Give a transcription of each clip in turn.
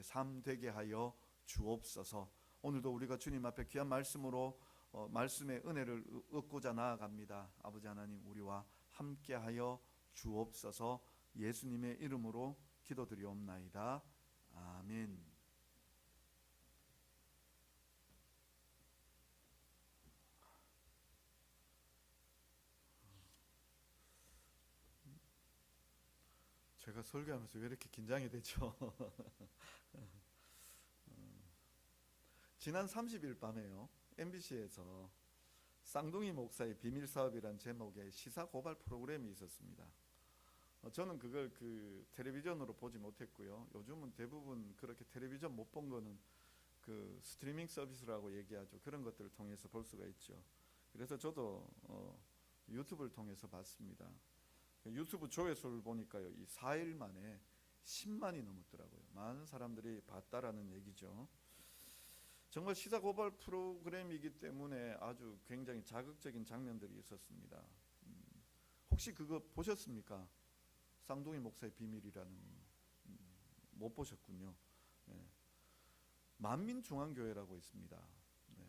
삶 되게 하여 주옵소서. 오늘도 우리가 주님 앞에 귀한 말씀으로 말씀의 은혜를 얻고자 나아갑니다. 아버지 하나님, 우리와 함께하여 주옵소서. 예수님의 이름으로 기도드리옵나이다. 아멘. 제가 설교하면서 왜 이렇게 긴장이 되죠? 지난 30일 밤에요, MBC에서 쌍둥이 목사의 비밀 사업이란 제목의 시사 고발 프로그램이 있었습니다. 저는 그걸 텔레비전으로 보지 못했고요. 요즘은 대부분 그렇게 텔레비전 못 본 거는 그 스트리밍 서비스라고 얘기하죠. 그런 것들을 통해서 볼 수가 있죠. 그래서 저도 유튜브를 통해서 봤습니다. 유튜브 조회수를 보니까요, 이 4일 만에 10만이 넘었더라고요. 많은 사람들이 봤다라는 얘기죠. 정말 시사 고발 프로그램이기 때문에 아주 굉장히 자극적인 장면들이 있었습니다. 혹시 그거 보셨습니까? 쌍둥이 목사의 비밀이라는. 못 보셨군요. 네. 만민중앙교회라고 있습니다. 네.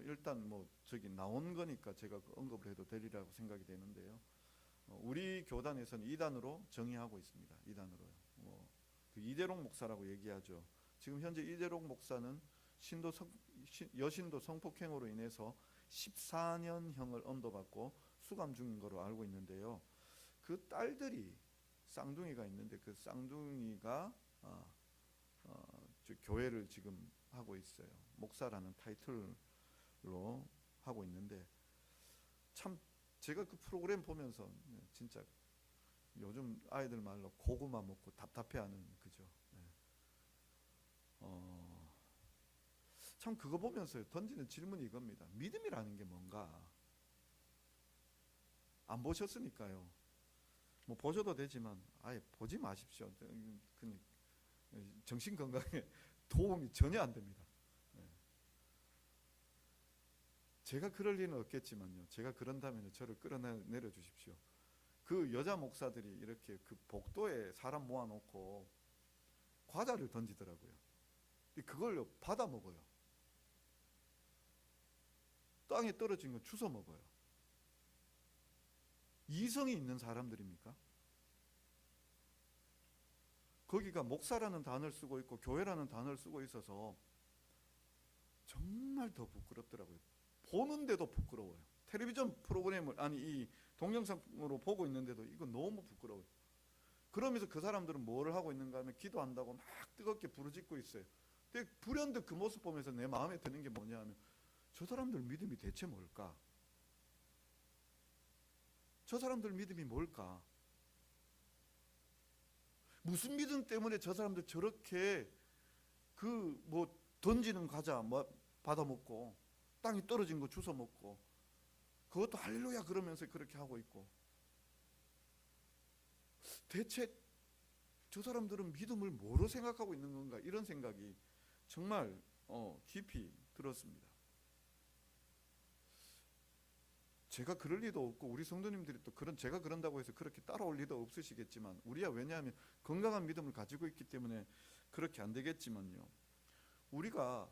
일단 저기 나온 거니까 제가 언급을 해도 되리라고 생각이 되는데요. 우리 교단에서는 2단으로 정의하고 있습니다. 2단으로요. 그 이대록 목사라고 얘기하죠. 지금 현재 이대록 목사는 여신도 성폭행으로 인해서 14년형을 언도받고 수감 중인 거로 알고 있는데요. 그 딸들이 쌍둥이가 있는데 그 쌍둥이가 교회를 지금 하고 있어요. 목사라는 타이틀로 하고 있는데, 참 제가 그 프로그램 보면서 진짜 요즘 아이들 말로 고구마 먹고 답답해하는, 그죠? 네. 참 그거 보면서 던지는 질문이 이겁니다. 믿음이라는 게 뭔가? 안 보셨으니까요. 보셔도 되지만 아예 보지 마십시오. 정신 건강에 도움이 전혀 안 됩니다. 제가 그럴 리는 없겠지만요. 제가 그런다면 저를 끌어내려 주십시오. 그 여자 목사들이 이렇게 그 복도에 사람 모아놓고 과자를 던지더라고요. 그걸 받아 먹어요. 땅에 떨어진 거 주워 먹어요. 이성이 있는 사람들입니까? 거기가 목사라는 단어를 쓰고 있고 교회라는 단어를 쓰고 있어서 정말 더 부끄럽더라고요. 보는데도 부끄러워요. 텔레비전 프로그램을, 이 동영상으로 보고 있는데도 이거 너무 부끄러워요. 그러면서 그 사람들은 뭐를 하고 있는가 하면 기도한다고 막 뜨겁게 부르짖고 있어요. 근데 불현듯 그 모습 보면서 내 마음에 드는 게 뭐냐 하면, 저 사람들 믿음이 대체 뭘까? 저 사람들 믿음이 뭘까? 무슨 믿음 때문에 저 사람들 저렇게 던지는 과자 받아먹고 땅이 떨어진 거 주워 먹고 그것도 할렐루야 그러면서 그렇게 하고 있고, 대체 저 사람들은 믿음을 뭐로 생각하고 있는 건가? 이런 생각이 정말 깊이 들었습니다. 제가 그럴 리도 없고 우리 성도님들이 또 제가 그런다고 해서 그렇게 따라올 리도 없으시겠지만, 우리야 왜냐하면 건강한 믿음을 가지고 있기 때문에 그렇게 안 되겠지만요. 우리가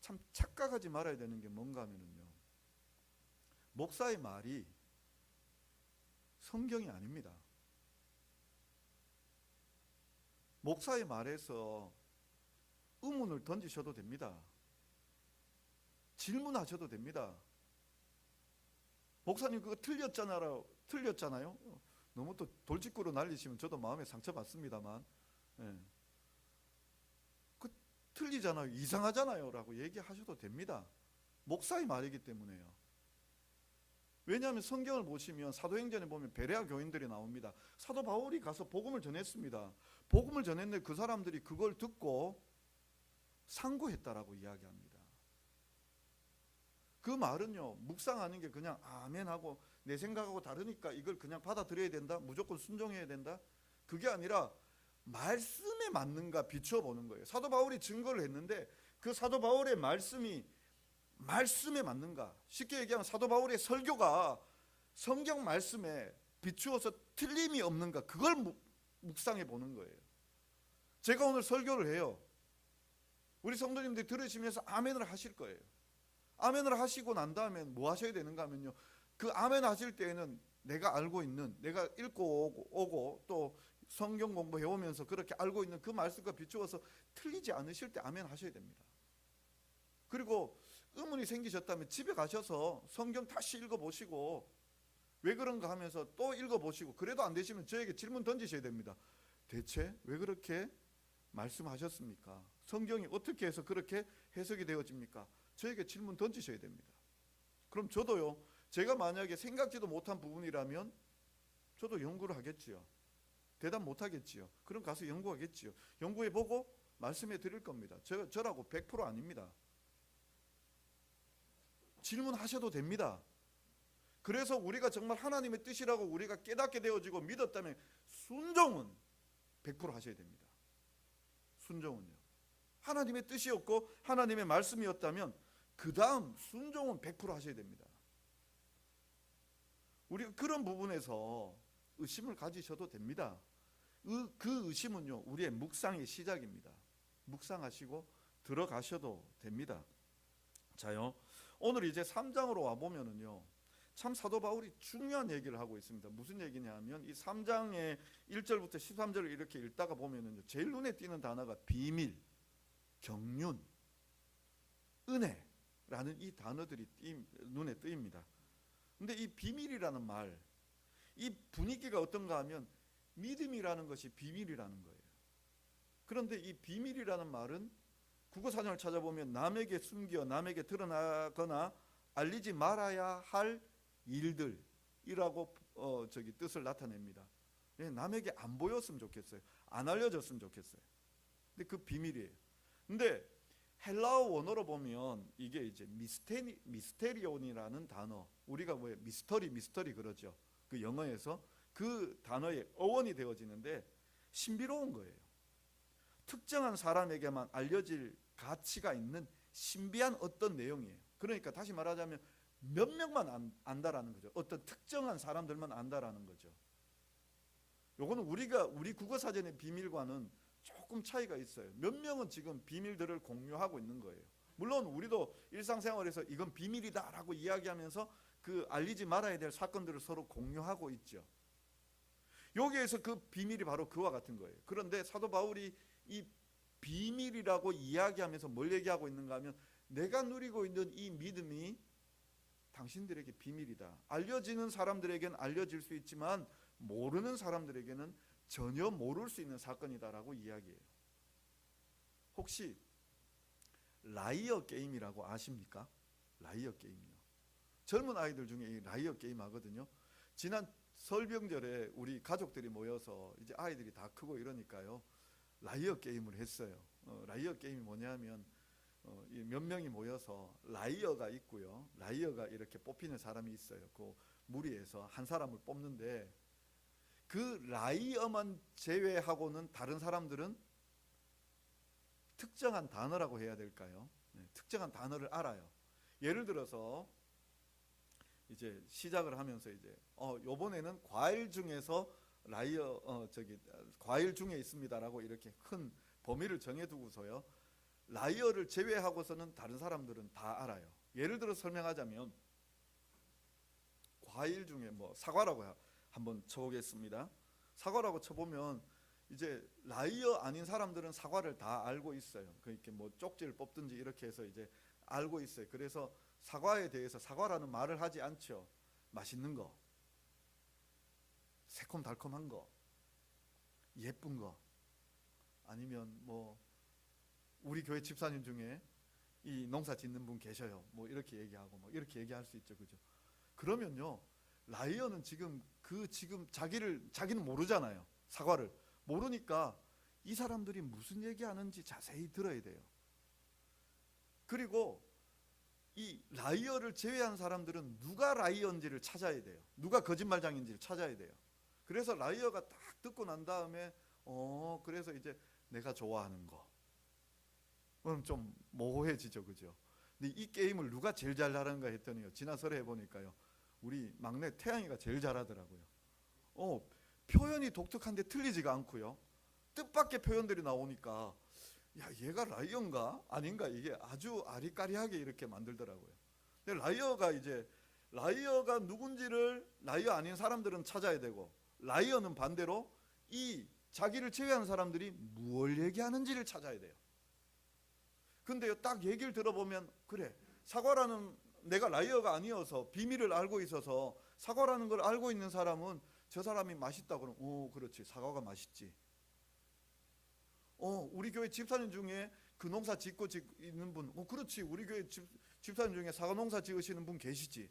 참 착각하지 말아야 되는 게 뭔가 하면은요, 목사의 말이 성경이 아닙니다. 목사의 말에서 의문을 던지셔도 됩니다. 질문하셔도 됩니다. 목사님 그거 틀렸잖아요. 너무 또 돌직구로 날리시면 저도 마음에 상처받습니다만, 그 틀리잖아요, 이상하잖아요 라고 얘기하셔도 됩니다. 목사의 말이기 때문에요. 왜냐하면 성경을 보시면 사도행전에 보면 베레아 교인들이 나옵니다. 사도 바울이 가서 복음을 전했습니다. 복음을 전했는데 그 사람들이 그걸 듣고 상고했다라고 이야기합니다. 그 말은요, 묵상하는 게 그냥 아멘하고 내 생각하고 다르니까 이걸 그냥 받아들여야 된다, 무조건 순종해야 된다, 그게 아니라 말씀에 맞는가 비추어 보는 거예요. 사도 바울이 증거를 했는데 그 사도 바울의 말씀이 말씀에 맞는가, 쉽게 얘기하면 사도 바울의 설교가 성경 말씀에 비추어서 틀림이 없는가, 그걸 묵상해 보는 거예요. 제가 오늘 설교를 해요. 우리 성도님들이 들으시면서 아멘을 하실 거예요. 아멘을 하시고 난 다음에 뭐 하셔야 되는가 하면요, 그 아멘 하실 때에는 내가 알고 있는, 내가 읽고 오고 또 성경 공부해 오면서 그렇게 알고 있는 그 말씀과 비추어서 틀리지 않으실 때 아멘 하셔야 됩니다. 그리고 의문이 생기셨다면 집에 가셔서 성경 다시 읽어보시고 왜 그런가 하면서 또 읽어보시고, 그래도 안 되시면 저에게 질문 던지셔야 됩니다. 대체 왜 그렇게 말씀하셨습니까? 성경이 어떻게 해서 그렇게 해석이 되어집니까? 저에게 질문 던지셔야 됩니다. 그럼 저도요, 제가 만약에 생각지도 못한 부분이라면 저도 연구를 하겠지요. 대답 못하겠지요. 그럼 가서 연구하겠지요. 연구해보고 말씀해 드릴 겁니다. 저라고 100% 아닙니다. 질문하셔도 됩니다. 그래서 우리가 정말 하나님의 뜻이라고 우리가 깨닫게 되어지고 믿었다면 순종은 100% 하셔야 됩니다. 순종은요, 하나님의 뜻이었고 하나님의 말씀이었다면 그 다음 순종은 100% 하셔야 됩니다. 우리가 그런 부분에서 의심을 가지셔도 됩니다. 그 의심은요, 우리의 묵상의 시작입니다. 묵상하시고 들어가셔도 됩니다. 자요, 오늘 이제 3장으로 와보면은요, 참 사도 바울이 중요한 얘기를 하고 있습니다. 무슨 얘기냐 하면 이 3장의 1절부터 13절을 이렇게 읽다가 보면은요, 제일 눈에 띄는 단어가 비밀, 경륜, 은혜라는 이 단어들이 눈에 띄입니다. 근데 이 비밀이라는 말, 이 분위기가 어떤가 하면 믿음이라는 것이 비밀이라는 거예요. 그런데 이 비밀이라는 말은 국어사전을 찾아보면 남에게 숨겨 남에게 드러나거나 알리지 말아야 할 일들이라고 뜻을 나타냅니다. 남에게 안 보였으면 좋겠어요. 안 알려졌으면 좋겠어요. 근데 그 비밀이에요. 근데 헬라어 원어로 보면 이게 이제 미스테리온이라는 단어, 우리가 왜 미스터리 그러죠. 그 영어에서 그 단어의 어원이 되어지는데 신비로운 거예요. 특정한 사람에게만 알려질 가치가 있는 신비한 어떤 내용이에요. 그러니까 다시 말하자면 몇 명만 안다라는 거죠. 어떤 특정한 사람들만 안다라는 거죠. 요거는 우리 국어사전의 비밀과는 조금 차이가 있어요. 몇 명은 지금 비밀들을 공유하고 있는 거예요. 물론 우리도 일상생활에서 이건 비밀이다라고 이야기하면서 그 알리지 말아야 될 사건들을 서로 공유하고 있죠. 여기에서 그 비밀이 바로 그와 같은 거예요. 그런데 사도 바울이 이 비밀이라고 이야기하면서 뭘 얘기하고 있는가 하면 내가 누리고 있는 이 믿음이 당신들에게 비밀이다. 알려지는 사람들에게는 알려질 수 있지만 모르는 사람들에게는 전혀 모를 수 있는 사건이다라고 이야기해요. 혹시 라이어 게임이라고 아십니까? 라이어 게임이요. 젊은 아이들 중에 이 라이어 게임 하거든요. 지난 설병절에 우리 가족들이 모여서 이제 아이들이 다 크고 이러니까요, 라이어 게임을 했어요. 라이어 게임이 뭐냐면 몇 명이 모여서 라이어가 있고요. 라이어가 이렇게 뽑히는 사람이 있어요. 그 무리에서 한 사람을 뽑는데 그 라이어만 제외하고는 다른 사람들은 특정한 단어라고 해야 될까요? 네, 특정한 단어를 알아요. 예를 들어서 이제 시작을 하면서 이제 요번에는 과일 중에서 과일 중에 있습니다라고 이렇게 큰 범위를 정해두고서요, 라이어를 제외하고서는 다른 사람들은 다 알아요. 예를 들어 설명하자면 과일 중에 뭐 사과라고 한번 쳐보겠습니다. 사과라고 쳐보면 이제 라이어 아닌 사람들은 사과를 다 알고 있어요. 그렇게 뭐 쪽지를 뽑든지 이렇게 해서 이제 알고 있어요. 그래서 사과에 대해서 사과라는 말을 하지 않죠. 맛있는 거, 새콤달콤한 거, 예쁜 거, 아니면 뭐 우리 교회 집사님 중에 이 농사 짓는 분 계셔요. 뭐 이렇게 얘기하고 뭐 이렇게 얘기할 수 있죠, 그죠? 그러면요, 라이어는 지금 자기는 모르잖아요. 사과를 모르니까 이 사람들이 무슨 얘기하는지 자세히 들어야 돼요. 그리고 이 라이어를 제외한 사람들은 누가 라이어인지를 찾아야 돼요. 누가 거짓말장인지를 찾아야 돼요. 그래서 라이어가 딱 듣고 난 다음에 그래서 이제 내가 좋아하는 거, 그럼 좀 모호해지죠, 그죠? 근데 이 게임을 누가 제일 잘하는가 했더니요, 지난 설에 해보니까요, 우리 막내 태양이가 제일 잘하더라고요. 표현이 독특한데 틀리지가 않고요, 뜻밖의 표현들이 나오니까 야, 얘가 라이언가? 아닌가? 이게 아주 아리까리하게 이렇게 만들더라고요. 근데 라이어가 누군지를 라이어 아닌 사람들은 찾아야 되고, 라이어는 반대로 이 자기를 제외한 사람들이 무엇을 얘기하는지를 찾아야 돼요. 근데요, 딱 얘기를 들어보면, 그래, 사과라는, 내가 라이어가 아니어서 비밀을 알고 있어서 사과라는 걸 알고 있는 사람은 저 사람이 맛있다 그러면, 그렇지, 사과가 맛있지. 우리 교회 집사님 중에 그 농사 짓고 있는 분, 그렇지, 우리 교회 집사님 중에 사과 농사 지으시는 분 계시지.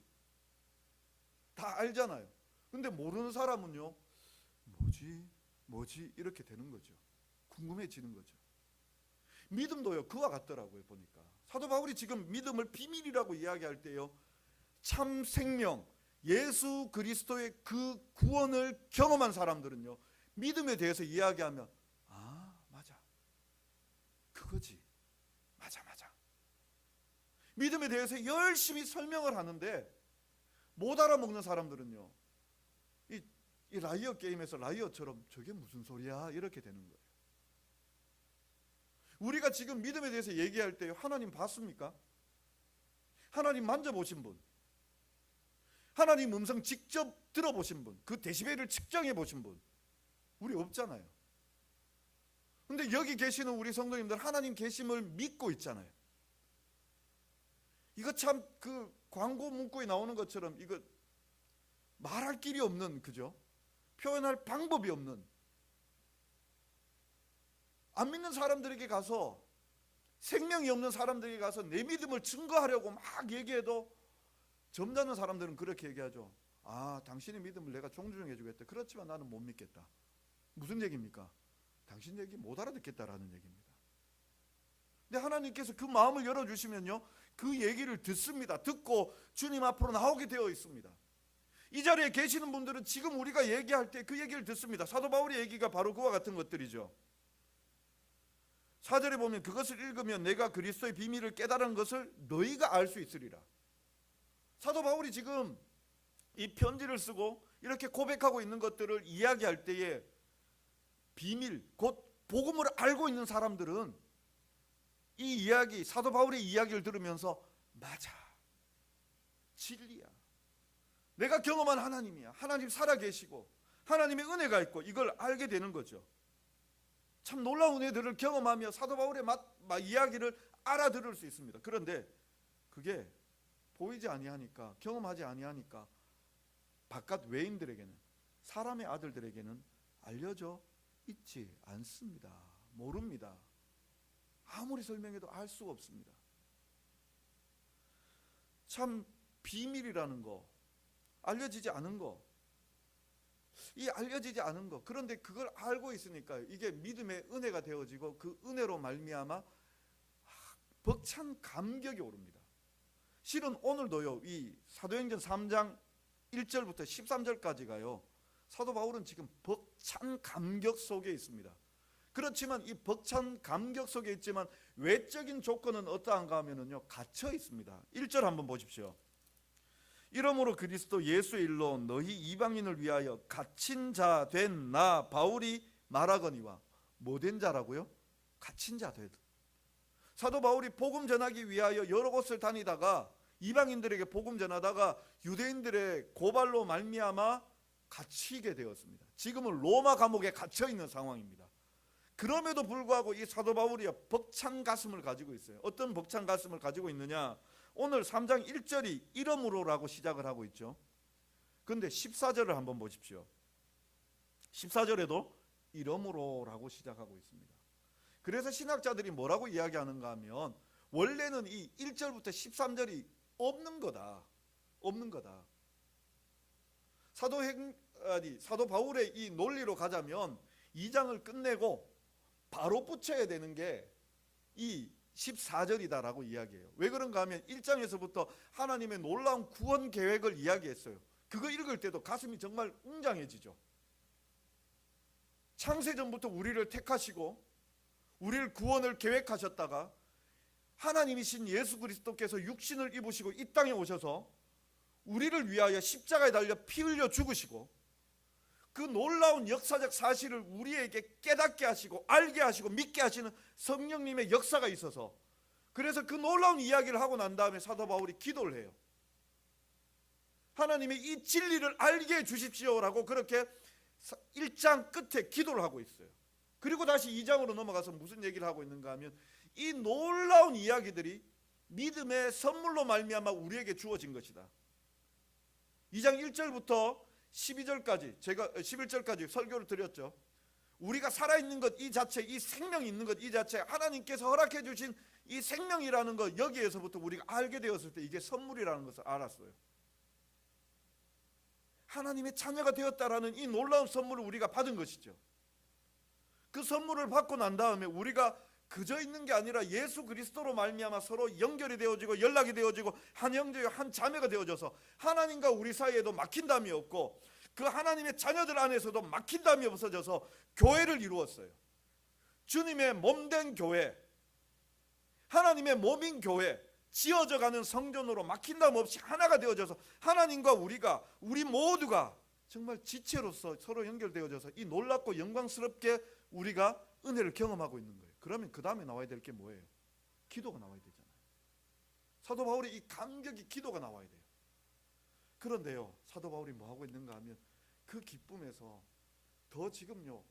다 알잖아요. 근데 모르는 사람은요, 뭐지 이렇게 되는 거죠. 궁금해지는 거죠. 믿음도요, 그와 같더라고요. 보니까 사도 바울이 지금 믿음을 비밀이라고 이야기할 때요, 참 생명 예수 그리스도의 그 구원을 경험한 사람들은요, 믿음에 대해서 이야기하면 맞아, 그거지, 맞아. 믿음에 대해서 열심히 설명을 하는데 못 알아먹는 사람들은요, 이 라이어 게임에서 라이어처럼 저게 무슨 소리야 이렇게 되는 거예요. 우리가 지금 믿음에 대해서 얘기할 때 하나님 봤습니까? 하나님 만져보신 분, 하나님 음성 직접 들어보신 분, 그 데시벨을 측정해 보신 분, 우리 없잖아요. 근데 여기 계시는 우리 성도님들 하나님 계심을 믿고 있잖아요. 이거 참 그 광고 문구에 나오는 것처럼 이거 말할 길이 없는, 그죠? 표현할 방법이 없는, 안 믿는 사람들에게 가서, 생명이 없는 사람들에게 가서 내 믿음을 증거하려고 막 얘기해도 점잖은 사람들은 그렇게 얘기하죠. 당신의 믿음을 내가 존중해 주겠다. 그렇지만 나는 못 믿겠다. 무슨 얘기입니까? 당신 얘기 못 알아듣겠다라는 얘기입니다. 근데 하나님께서 그 마음을 열어주시면요, 그 얘기를 듣습니다. 듣고 주님 앞으로 나오게 되어 있습니다. 이 자리에 계시는 분들은 지금 우리가 얘기할 때 그 얘기를 듣습니다. 사도 바울의 얘기가 바로 그와 같은 것들이죠. 4절에 보면 그것을 읽으면 내가 그리스도의 비밀을 깨달은 것을 너희가 알 수 있으리라. 사도 바울이 지금 이 편지를 쓰고 이렇게 고백하고 있는 것들을 이야기할 때에 비밀, 곧 복음을 알고 있는 사람들은 이 이야기, 사도 바울의 이야기를 들으면서 맞아, 진리야, 내가 경험한 하나님이야, 하나님 살아계시고 하나님의 은혜가 있고, 이걸 알게 되는 거죠. 참 놀라운 은혜들을 경험하며 사도 바울의 이야기를 알아들을 수 있습니다. 그런데 그게 보이지 아니하니까, 경험하지 아니하니까 바깥 외인들에게는, 사람의 아들들에게는 알려져 있지 않습니다. 모릅니다. 아무리 설명해도 알 수가 없습니다. 참 비밀이라는 거, 알려지지 않은 거, 이 알려지지 않은 거, 그런데 그걸 알고 있으니까 이게 믿음의 은혜가 되어지고 그 은혜로 말미암아 벅찬 감격이 오릅니다. 실은 오늘도요, 이 사도행전 3장 1절부터 13절까지가요, 사도 바울은 지금 벅찬 감격 속에 있습니다. 그렇지만 이 벅찬 감격 속에 있지만 외적인 조건은 어떠한가 하면은요, 갇혀 있습니다. 1절 한번 보십시오. 이러므로 그리스도 예수의 일로 너희 이방인을 위하여 갇힌 자 된 나 바울이 말하거니와. 뭐된 자라고요? 갇힌 자 된. 사도 바울이 복음 전하기 위하여 여러 곳을 다니다가 이방인들에게 복음 전하다가 유대인들의 고발로 말미암아 갇히게 되었습니다. 지금은 로마 감옥에 갇혀 있는 상황입니다. 그럼에도 불구하고 이 사도 바울이 벅찬 가슴을 가지고 있어요. 어떤 벅찬 가슴을 가지고 있느냐? 오늘 3장 1절이 이러므로라고 시작을 하고 있죠. 그런데 14절을 한번 보십시오. 14절에도 이러므로라고 시작하고 있습니다. 그래서 신학자들이 뭐라고 이야기하는가 하면, 원래는 이 1절부터 13절이 없는 거다. 사도 바울의 이 논리로 가자면 2장을 끝내고 바로 붙여야 되는 게 이 14절이다라고 이야기해요. 왜 그런가 하면 1장에서부터 하나님의 놀라운 구원 계획을 이야기했어요. 그거 읽을 때도 가슴이 정말 웅장해지죠. 창세전부터 우리를 택하시고 우리를 구원을 계획하셨다가 하나님이신 예수 그리스도께서 육신을 입으시고 이 땅에 오셔서 우리를 위하여 십자가에 달려 피 흘려 죽으시고, 그 놀라운 역사적 사실을 우리에게 깨닫게 하시고 알게 하시고 믿게 하시는 성령님의 역사가 있어서, 그래서 그 놀라운 이야기를 하고 난 다음에 사도 바울이 기도를 해요. 하나님의 이 진리를 알게 해 주십시오라고 그렇게 1장 끝에 기도를 하고 있어요. 그리고 다시 2장으로 넘어가서 무슨 얘기를 하고 있는가 하면, 이 놀라운 이야기들이 믿음의 선물로 말미암아 우리에게 주어진 것이다. 2장 1절부터 12절까지, 제가 11절까지 설교를 드렸죠. 우리가 살아있는 것 이 자체, 이 생명이 있는 것 이 자체, 하나님께서 허락해 주신 이 생명이라는 것, 여기에서부터 우리가 알게 되었을 때 이게 선물이라는 것을 알았어요. 하나님의 자녀가 되었다라는 이 놀라운 선물을 우리가 받은 것이죠. 그 선물을 받고 난 다음에 우리가 그저 있는 게 아니라 예수 그리스도로 말미암아 서로 연결이 되어지고 연락이 되어지고 한 형제요 한 자매가 되어져서 하나님과 우리 사이에도 막힌담이 없고, 그 하나님의 자녀들 안에서도 막힌담이 없어져서 교회를 이루었어요. 주님의 몸된 교회, 하나님의 몸인 교회, 지어져가는 성전으로 막힌담 없이 하나가 되어져서 하나님과 우리 모두가 정말 지체로서 서로 연결되어져서 이 놀랍고 영광스럽게 우리가 은혜를 경험하고 있는 거예요. 그러면 그 다음에 나와야 될 게 뭐예요? 기도가 나와야 되잖아요. 사도 바울의 이 감격이 기도가 나와야 돼요. 그런데요, 사도 바울이 뭐 하고 있는가 하면 그 기쁨에서 더 지금요,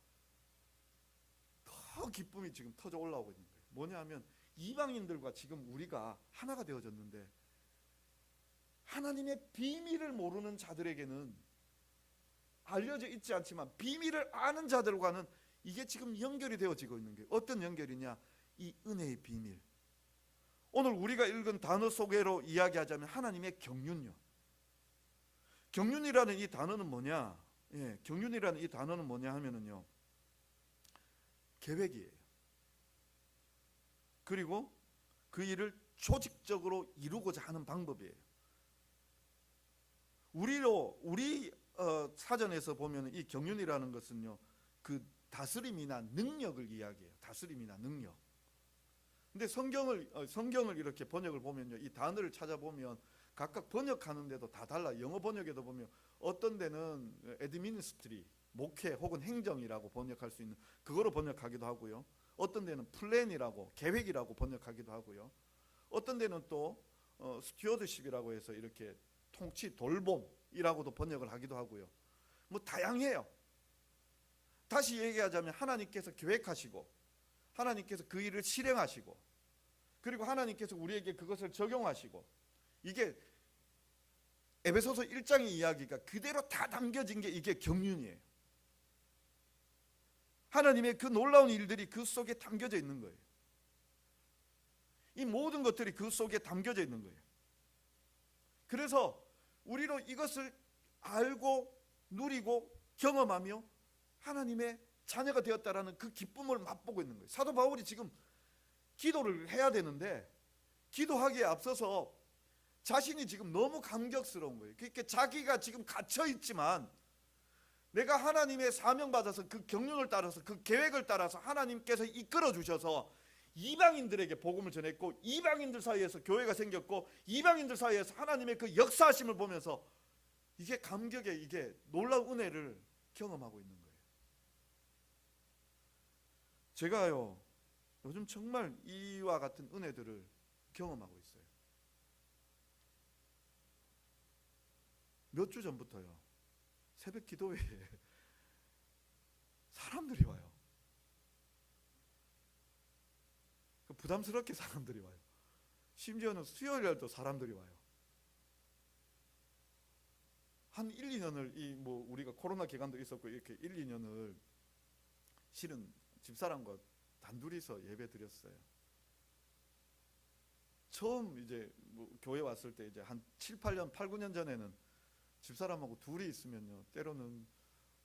더 기쁨이 지금 터져 올라오고 있는 거예요. 뭐냐 하면 이방인들과 지금 우리가 하나가 되어졌는데, 하나님의 비밀을 모르는 자들에게는 알려져 있지 않지만 비밀을 아는 자들과는 이게 지금 연결이 되어지고 있는 게, 어떤 연결이냐, 이 은혜의 비밀. 오늘 우리가 읽은 단어 소개로 이야기하자면 하나님의 경륜요. 경륜이라는 이 단어는 뭐냐? 경륜이라는 이 단어는 뭐냐 하면은요, 계획이에요. 그리고 그 일을 조직적으로 이루고자 하는 방법이에요. 우리 사전에서 보면 이 경륜이라는 것은요, 그 다스림이나 능력을 이야기해요. 다스림이나 능력. 근데 성경을 이렇게 번역을 보면요, 이 단어를 찾아보면 각각 번역하는데도 다 달라. 영어 번역에도 보면 어떤 데는 애드미니스트리, 목회 혹은 행정이라고 번역할 수 있는 그거로 번역하기도 하고요. 어떤 데는 플랜이라고, 계획이라고 번역하기도 하고요. 어떤 데는 또 스튜어드십이라고 해서 이렇게 통치, 돌봄이라고도 번역을 하기도 하고요. 뭐 다양해요. 다시 얘기하자면 하나님께서 계획하시고, 하나님께서 그 일을 실행하시고, 그리고 하나님께서 우리에게 그것을 적용하시고, 이게 에베소서 1장의 이야기가 그대로 다 담겨진 게 이게 경륜이에요. 하나님의 그 놀라운 일들이 그 속에 담겨져 있는 거예요. 이 모든 것들이 그 속에 담겨져 있는 거예요. 그래서 우리로 이것을 알고 누리고 경험하며 하나님의 자녀가 되었다라는 그 기쁨을 맛보고 있는 거예요. 사도 바울이 지금 기도를 해야 되는데 기도하기에 앞서서 자신이 지금 너무 감격스러운 거예요. 그러니까 자기가 지금 갇혀 있지만 내가 하나님의 사명받아서 그 경륜을 따라서 그 계획을 따라서 하나님께서 이끌어 주셔서 이방인들에게 복음을 전했고, 이방인들 사이에서 교회가 생겼고, 이방인들 사이에서 하나님의 그 역사하심을 보면서 이게 감격의 이게 놀라운 은혜를 경험하고 있는 거예요. 제가요 요즘 정말 이와 같은 은혜들을 경험하고 있어요. 몇 주 전부터요, 새벽 기도회에 사람들이 와요. 부담스럽게 사람들이 와요. 심지어는 수요일날도 사람들이 와요. 한 1, 2년을 우리가 코로나 기간도 있었고 이렇게 1, 2년을 실은 집사람과 단둘이서 예배 드렸어요. 처음 이제 교회 왔을 때 이제 한 7, 8년, 8, 9년 전에는 집사람하고 둘이 있으면요, 때로는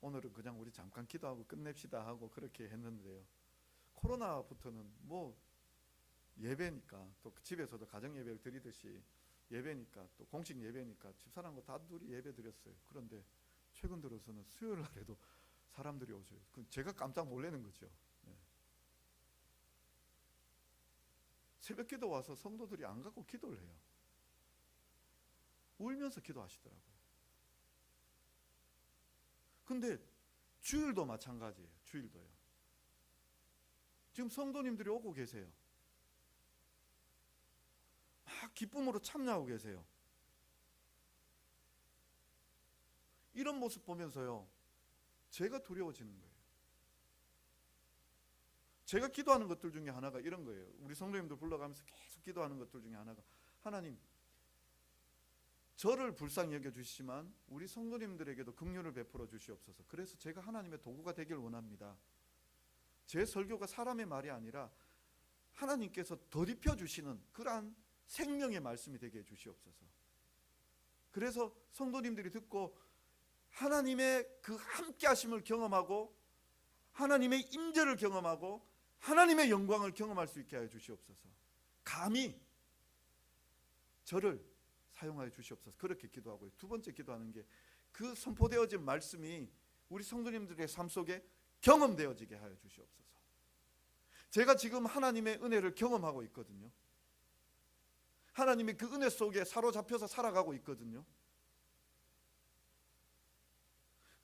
오늘은 그냥 우리 잠깐 기도하고 끝냅시다 하고 그렇게 했는데요, 코로나부터는 예배니까 또 집에서도 가정 예배를 드리듯이 예배니까 또 공식 예배니까 집사람과 단둘이 예배 드렸어요. 그런데 최근 들어서는 수요일 날에도 사람들이 오셔요. 제가 깜짝 놀라는 거죠. 새벽 기도 와서 성도들이 안 가고 기도를 해요. 울면서 기도하시더라고요. 근데 주일도 마찬가지예요. 주일도요. 지금 성도님들이 오고 계세요. 막 기쁨으로 참여하고 계세요. 이런 모습 보면서요, 제가 두려워지는 거예요. 제가 기도하는 것들 중에 하나가 이런 거예요. 우리 성도님들 불러가면서 계속 기도하는 것들 중에 하나가, 하나님, 저를 불쌍히 여겨주시지만 우리 성도님들에게도 긍휼을 베풀어 주시옵소서. 그래서 제가 하나님의 도구가 되길 원합니다. 제 설교가 사람의 말이 아니라 하나님께서 덧입혀 주시는 그러한 생명의 말씀이 되게 해 주시옵소서. 그래서 성도님들이 듣고 하나님의 그 함께 하심을 경험하고 하나님의 임재를 경험하고 하나님의 영광을 경험할 수 있게 하여 주시옵소서. 감히 저를 사용하여 주시옵소서. 그렇게 기도하고요. 두 번째 기도하는 게, 그 선포되어진 말씀이 우리 성도님들의 삶 속에 경험되어지게 하여 주시옵소서. 제가 지금 하나님의 은혜를 경험하고 있거든요. 하나님의 그 은혜 속에 사로잡혀서 살아가고 있거든요.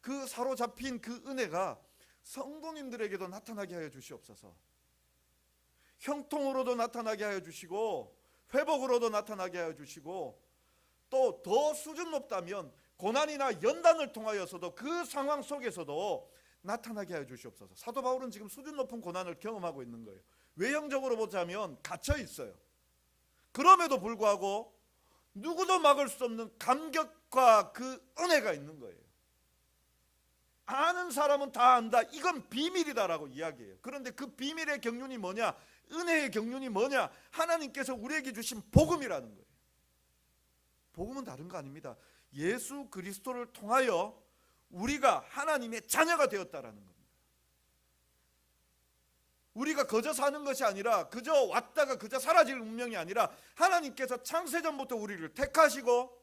그 사로잡힌 그 은혜가 성도님들에게도 나타나게 하여 주시옵소서. 형통으로도 나타나게 하여 주시고 회복으로도 나타나게 하여 주시고, 또 더 수준 높다면 고난이나 연단을 통하여서도 그 상황 속에서도 나타나게 하여 주시옵소서. 사도 바울은 지금 수준 높은 고난을 경험하고 있는 거예요. 외형적으로 보자면 갇혀 있어요. 그럼에도 불구하고 누구도 막을 수 없는 감격과 그 은혜가 있는 거예요. 아는 사람은 다 안다, 이건 비밀이다라고 이야기해요. 그런데 그 비밀의 경륜이 뭐냐, 은혜의 경륜이 뭐냐, 하나님께서 우리에게 주신 복음이라는 거예요. 복음은 다른 거 아닙니다. 예수 그리스도를 통하여 우리가 하나님의 자녀가 되었다라는 겁니다. 우리가 그저 사는 것이 아니라, 그저 왔다가 그저 사라질 운명이 아니라, 하나님께서 창세전부터 우리를 택하시고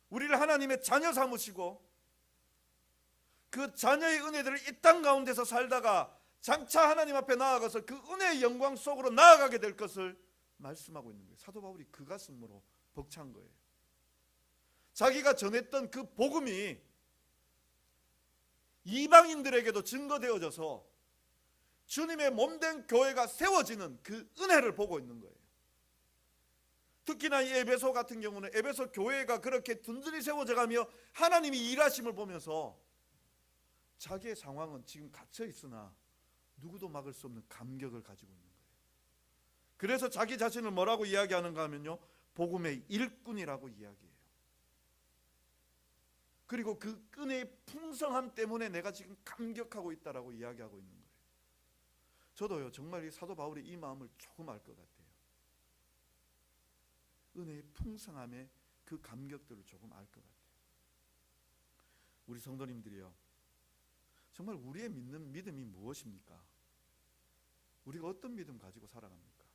우리를 하나님의 자녀 삼으시고 그 자녀의 은혜들을 이 땅 가운데서 살다가 장차 하나님 앞에 나아가서 그 은혜의 영광 속으로 나아가게 될 것을 말씀하고 있는 거예요. 사도 바울이 그 가슴으로 벅찬 거예요. 자기가 전했던 그 복음이 이방인들에게도 증거되어져서 주님의 몸된 교회가 세워지는 그 은혜를 보고 있는 거예요. 특히나 이 에베소 같은 경우는 에베소 교회가 그렇게 든든히 세워져가며 하나님이 일하심을 보면서 자기의 상황은 지금 갇혀 있으나 누구도 막을 수 없는 감격을 가지고 있는 거예요. 그래서 자기 자신을 뭐라고 이야기하는가 하면요, 복음의 일꾼이라고 이야기해요. 그리고 그 은혜의 풍성함 때문에 내가 지금 감격하고 있다라고 이야기하고 있는 거예요. 저도요, 정말 이 사도 바울의 이 마음을 조금 알 것 같아요. 은혜의 풍성함에 그 감격들을 조금 알 것 같아요. 우리 성도님들이요, 정말 우리의 믿는 믿음이 무엇입니까? 우리가 어떤 믿음 가지고 살아갑니까?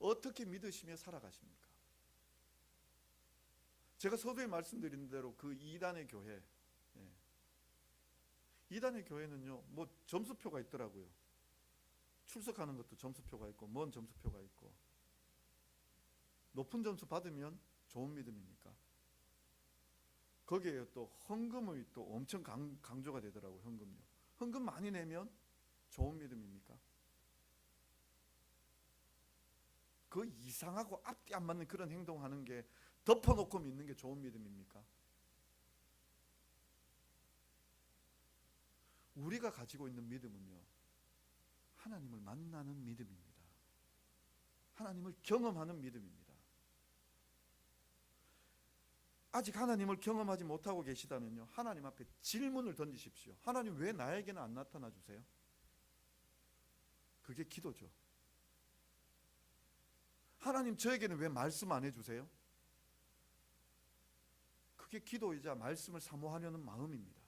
어떻게 믿으시며 살아가십니까? 제가 서두에 말씀드린 대로 그 이단의 교회, 이단의 교회는요, 뭐 점수표가 있더라고요. 출석하는 것도 점수표가 있고, 뭔 점수표가 있고, 높은 점수 받으면 좋은 믿음입니까? 거기에 또 헌금의 또 엄청 강조가 되더라고요. 헌금요. 헌금 많이 내면 좋은 믿음입니까? 그 이상하고 앞뒤 안 맞는 그런 행동하는 게, 덮어놓고 믿는 게 좋은 믿음입니까? 우리가 가지고 있는 믿음은요, 하나님을 만나는 믿음입니다. 하나님을 경험하는 믿음입니다. 아직 하나님을 경험하지 못하고 계시다면요, 하나님 앞에 질문을 던지십시오. 하나님, 왜 나에게는 안 나타나 주세요? 그게 기도죠. 하나님, 저에게는 왜 말씀 안 해주세요? 그게 기도이자 말씀을 사모하려는 마음입니다.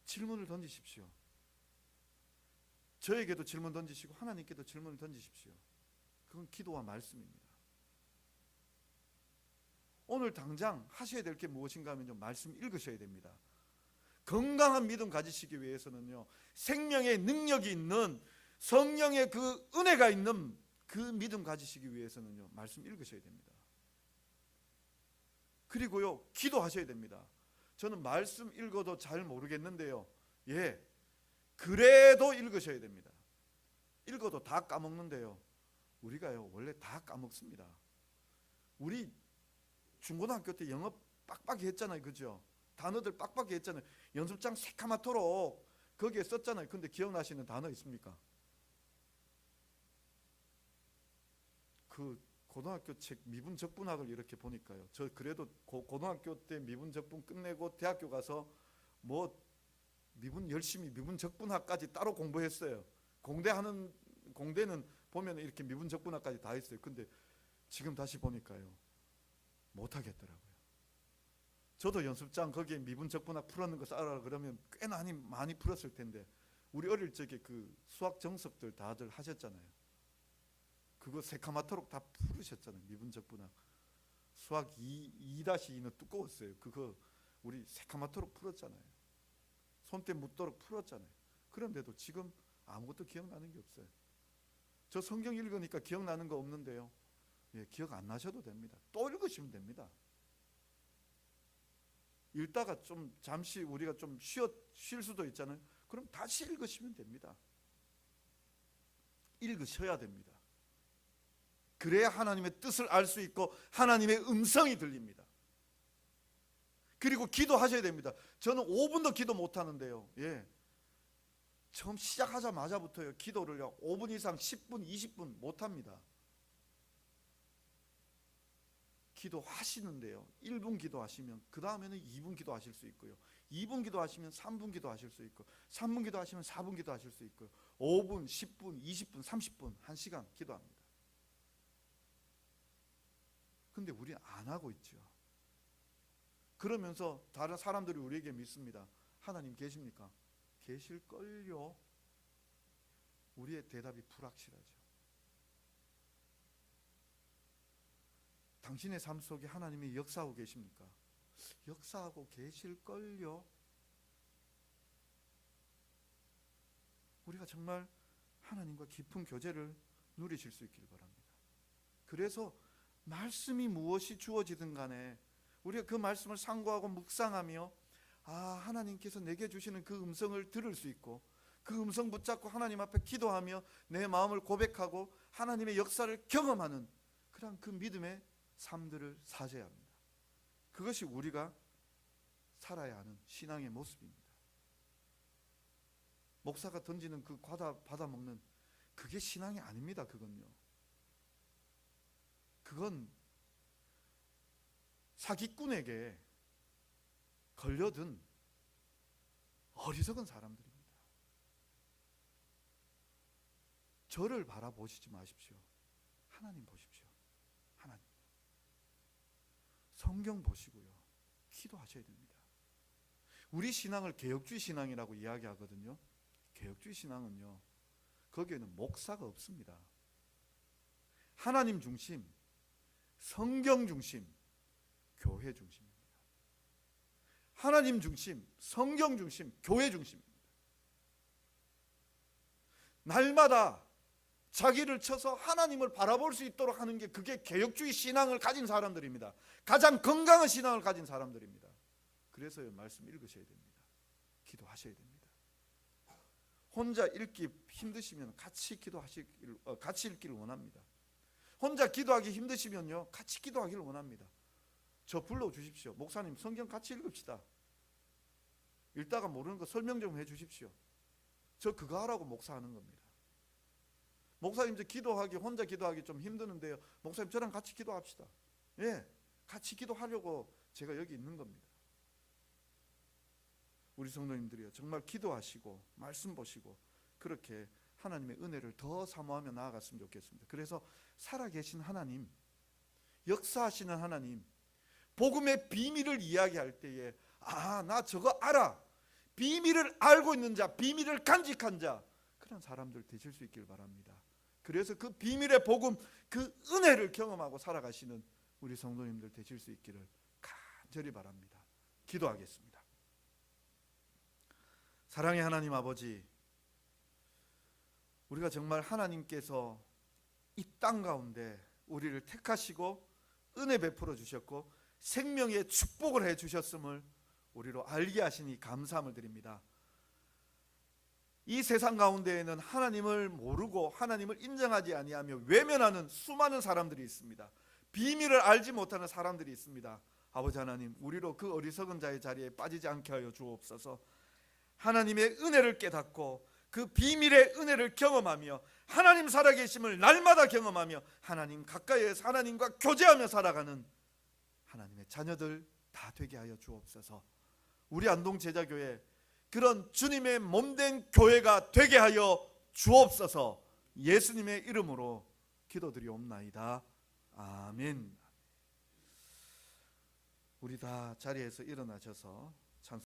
질문을 던지십시오. 저에게도 질문 던지시고 하나님께도 질문을 던지십시오. 그건 기도와 말씀입니다. 오늘 당장 하셔야 될 게 무엇인가 하면요, 말씀 읽으셔야 됩니다. 건강한 믿음 가지시기 위해서는요, 생명의 능력이 있는, 성령의 그 은혜가 있는 그 믿음 가지시기 위해서는요, 말씀 읽으셔야 됩니다. 그리고요, 기도하셔야 됩니다. 저는 말씀 읽어도 잘 모르겠는데요. 예, 그래도 읽으셔야 됩니다. 읽어도 다 까먹는데요. 우리가요 원래 다 까먹습니다. 우리 중고등학교 때 영어 빡빡이 했잖아요. 그죠? 단어들 빡빡이 했잖아요. 연습장 새카맣도록 거기에 썼잖아요. 근데 기억나시는 단어 있습니까? 그 고등학교 책 미분 적분학을 이렇게 보니까요. 저 그래도 고등학교 때 미분 적분 끝내고 대학교 가서 뭐 미분 열심히 미분 적분학까지 따로 공부했어요. 공대는 보면 이렇게 미분 적분학까지 다 했어요. 근데 지금 다시 보니까요 못 하겠더라고요. 저도 연습장 거기에 미분 적분학 풀었는 거 쌓으라 그러면 꽤나 많이 풀었을 텐데, 우리 어릴 적에 그 수학 정석들 다들 하셨잖아요. 그거 새카맣도록 다 풀으셨잖아요. 미분 적분학. 수학 2-2는 두꺼웠어요. 그거 우리 새카맣도록 풀었잖아요. 손때 묻도록 풀었잖아요. 그런데도 지금 아무것도 기억나는 게 없어요. 저 성경 읽으니까 기억나는 거 없는데요. 예, 기억 안 나셔도 됩니다. 또 읽으시면 됩니다. 읽다가 좀 잠시 우리가 좀 쉴 수도 있잖아요. 그럼 다시 읽으시면 됩니다. 읽으셔야 됩니다. 그래야 하나님의 뜻을 알 수 있고 하나님의 음성이 들립니다. 그리고 기도하셔야 됩니다. 저는 5분도 기도 못 하는데요. 예. 처음 시작하자마자부터요. 기도를요. 5분 이상 10분, 20분 못 합니다. 기도하시는데요. 1분 기도하시면 그 다음에는 2분 기도하실 수 있고요. 2분 기도하시면 3분 기도하실 수 있고, 3분 기도하시면 4분 기도하실 수 있고요. 5분, 10분, 20분, 30분, 1시간 기도합니다. 근데 우리는 안 하고 있죠. 그러면서 다른 사람들이 우리에게 믿습니다. 하나님 계십니까? 계실걸요. 우리의 대답이 불확실하죠. 당신의 삶 속에 하나님이 역사하고 계십니까? 역사하고 계실걸요. 우리가 정말 하나님과 깊은 교제를 누리실 수 있기를 바랍니다. 그래서 말씀이 무엇이 주어지든 간에 우리가 그 말씀을 상고하고 묵상하며 하나님께서 내게 주시는 그 음성을 들을 수 있고, 그 음성 붙잡고 하나님 앞에 기도하며 내 마음을 고백하고 하나님의 역사를 경험하는 그런 그 믿음의 삶들을 사셔야 합니다. 그것이 우리가 살아야 하는 신앙의 모습입니다. 목사가 던지는 그 과다 받아먹는 그게 신앙이 아닙니다. 그건 사기꾼에게 걸려든 어리석은 사람들입니다. 저를 바라보시지 마십시오. 하나님 보십시오. 하나님. 성경 보시고요. 기도하셔야 됩니다. 우리 신앙을 개혁주의 신앙이라고 이야기하거든요. 개혁주의 신앙은요, 거기에는 목사가 없습니다. 하나님 중심, 성경 중심, 교회 중심입니다. 하나님 중심, 성경 중심, 교회 중심입니다. 날마다 자기를 쳐서 하나님을 바라볼 수 있도록 하는 게, 그게 개혁주의 신앙을 가진 사람들입니다. 가장 건강한 신앙을 가진 사람들입니다. 그래서 말씀 읽으셔야 됩니다. 기도하셔야 됩니다. 혼자 읽기 힘드시면 같이 같이 읽기를 원합니다. 혼자 기도하기 힘드시면요, 같이 기도하기를 원합니다. 저 불러주십시오. 목사님 성경 같이 읽읍시다. 읽다가 모르는 거 설명 좀 해주십시오. 저 그거 하라고 목사하는 겁니다. 목사님 저 혼자 기도하기 좀 힘드는데요, 목사님 저랑 같이 기도합시다. 예, 같이 기도하려고 제가 여기 있는 겁니다. 우리 성도님들이요, 정말 기도하시고 말씀 보시고 그렇게 하나님의 은혜를 더 사모하며 나아갔으면 좋겠습니다. 그래서 살아계신 하나님, 역사하시는 하나님, 복음의 비밀을 이야기할 때에 나 저거 알아, 비밀을 알고 있는 자, 비밀을 간직한 자, 그런 사람들 되실 수 있길 바랍니다. 그래서 그 비밀의 복음, 그 은혜를 경험하고 살아가시는 우리 성도님들 되실 수 있기를 간절히 바랍니다. 기도하겠습니다. 사랑의 하나님 아버지, 우리가 정말 하나님께서 이 땅 가운데 우리를 택하시고 은혜 베풀어 주셨고 생명의 축복을 해 주셨음을 우리로 알게 하시니 감사함을 드립니다. 이 세상 가운데에는 하나님을 모르고 하나님을 인정하지 아니하며 외면하는 수많은 사람들이 있습니다. 비밀을 알지 못하는 사람들이 있습니다. 아버지 하나님, 우리로 그 어리석은 자의 자리에 빠지지 않게 하여 주옵소서. 하나님의 은혜를 깨닫고 그 비밀의 은혜를 경험하며 하나님 살아계심을 날마다 경험하며 하나님 가까이에서 하나님과 교제하며 살아가는 하나님의 자녀들 다 되게 하여 주옵소서. 우리 안동제자교회 그런 주님의 몸된 교회가 되게 하여 주옵소서. 예수님의 이름으로 기도드리옵나이다. 아멘. 우리 다 자리에서 일어나셔서